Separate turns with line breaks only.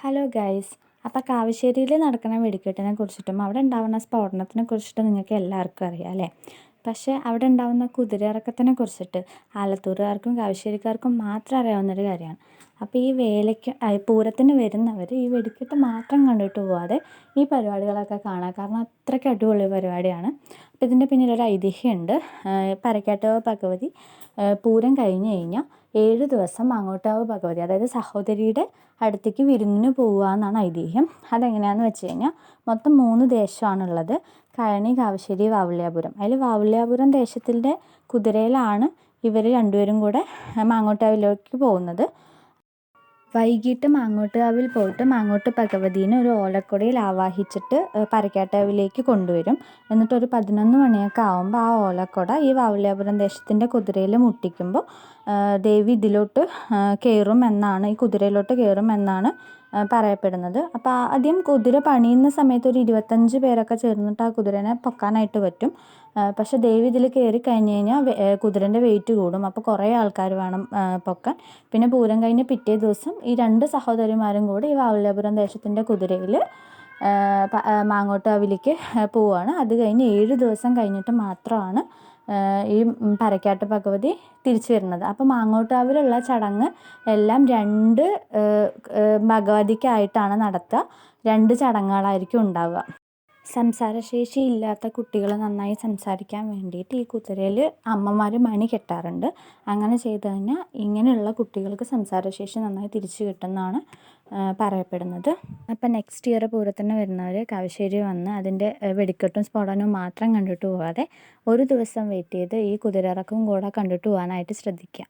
Hello guys. അപ്പോൾ കാവശ്ശേരിയിൽ നടക്കുന്ന വെടിക്കെട്ടിനെ കുറിച്ചിട്ടും അവിടെ ഉണ്ടാകുന്ന സ്ഫോടനത്തിനെ കുറിച്ചിട്ടും നിങ്ങൾക്ക് എല്ലാവർക്കും അറിയാം അല്ലേ. പക്ഷേ അവിടെ ഉണ്ടാകുന്ന കുതിരയിറക്കത്തിനെ കുറിച്ചിട്ട് ആലത്തൂരുകാർക്കും കാവശ്ശേരിക്കാർക്കും മാത്രം അറിയാവുന്നൊരു കാര്യമാണ്. അപ്പോൾ ഈ വേലയ്ക്ക് പൂരത്തിന് വരുന്നവർ ഈ വെടിക്കെട്ട് മാത്രം കണ്ടിട്ട് പോവാതെ ഈ പരിപാടികളൊക്കെ കാണാം. കാരണം അത്രയ്ക്ക് അടിപൊളി പരിപാടിയാണ്. അപ്പോൾ ഇതിൻ്റെ പിന്നിലൊരു ഐതിഹ്യമുണ്ട്. പരക്കാട്ടുകാവ് ഭഗവതി പൂരം കഴിഞ്ഞ് കഴിഞ്ഞാൽ 7 ദിവസം മാങ്ങോട്ടാവ് ഭഗവതി, അതായത് സഹോദരിയുടെ അടുത്തേക്ക് വിരുന്നിന് പോവുക എന്നാണ് ഐതിഹ്യം. അതെങ്ങനെയാണെന്ന് വെച്ച് കഴിഞ്ഞാൽ മൊത്തം 3 ദേശമാണുള്ളത്: കഴനി, കാവശ്ശേരി, വാവുള്ളിയാപുരം. അതിൽ വാവുള്ളിയാപുരം ദേശത്തിൻ്റെ കുതിരയിലാണ് ഇവർ രണ്ടുപേരും കൂടെ മാങ്ങോട്ടാവിലേക്ക് പോകുന്നത്. വൈകിട്ട് മാങ്ങോട്ടുകാവിൽ പോയിട്ട് മാങ്ങോട്ട് ഭഗവതീനെ ഒരു ഓലക്കൊടിയിൽ ആവാഹിച്ചിട്ട് പരക്കാട്ടാവിലേക്ക് കൊണ്ടുവരും. എന്നിട്ട് ഒരു 11 മണിയൊക്കെ ആകുമ്പോൾ ആ ഓലക്കൊട ഈ വാവുള്ളിയാപുരം ദേശത്തിൻ്റെ കുതിരയിൽ മുട്ടിക്കുമ്പോൾ ദേവി ഇതിലോട്ട് കയറും എന്നാണ്, ഈ കുതിരയിലോട്ട് കയറും എന്നാണ് പറയപ്പെടുന്നത്. അപ്പോൾ ആദ്യം കുതിര പണിയുന്ന സമയത്ത് ഒരു 25 പേരൊക്കെ ചേർന്നിട്ട് ആ കുതിരനെ പൊക്കാനായിട്ട് പറ്റും. പക്ഷെ ദേവി ഇതിൽ കയറി കഴിഞ്ഞ് കഴിഞ്ഞാൽ കുതിരൻ്റെ വെയിറ്റ് കൂടും. അപ്പോൾ കുറേ ആൾക്കാർ വേണം പൊക്കാൻ. പിന്നെ പൂരം കഴിഞ്ഞ് പിറ്റേ ദിവസം ഈ 2 സഹോദരിമാരും കൂടി ഈ വാവുള്ളിയാപുരം ദേശത്തിൻ്റെ കുതിരയിൽ മാങ്ങോട്ടാവിലേക്ക് പോവുകയാണ്. അത് കഴിഞ്ഞ് 7 ദിവസം കഴിഞ്ഞിട്ട് മാത്രമാണ് ഈ പരക്കാട്ട് ഭഗവതി തിരിച്ചു വരുന്നത്. അപ്പോൾ മാങ്ങോട്ടാവിലുള്ള ചടങ്ങ് എല്ലാം 2 ഭഗവതിക്കായിട്ടാണ് നടത്തുക. 2 ചടങ്ങുകളായിരിക്കും ഉണ്ടാവുക. സംസാരശേഷി ഇല്ലാത്ത കുട്ടികൾ നന്നായി സംസാരിക്കാൻ വേണ്ടിയിട്ട് ഈ കുതിരയിൽ അമ്മമാർ മണി കെട്ടാറുണ്ട്. അങ്ങനെ ചെയ്ത് കഴിഞ്ഞാൽ ഇങ്ങനെയുള്ള കുട്ടികൾക്ക് സംസാരശേഷി നന്നായി തിരിച്ചു കിട്ടുമെന്നാണ് പറയപ്പെടുന്നത്. അപ്പം നെക്സ്റ്റ് ഇയർ പൂരത്തിന് വരുന്നവർ കാവശ്ശേരി വന്ന് അതിൻ്റെ വെടിക്കെട്ടും സ്ഫോടനവും മാത്രം കണ്ടിട്ട് പോകാതെ ഒരു ദിവസം വെയിറ്റ് ചെയ്ത് ഈ കുതിരയിറക്കും കൂടെ കണ്ടിട്ട് പോകാനായിട്ട് ശ്രദ്ധിക്കാം.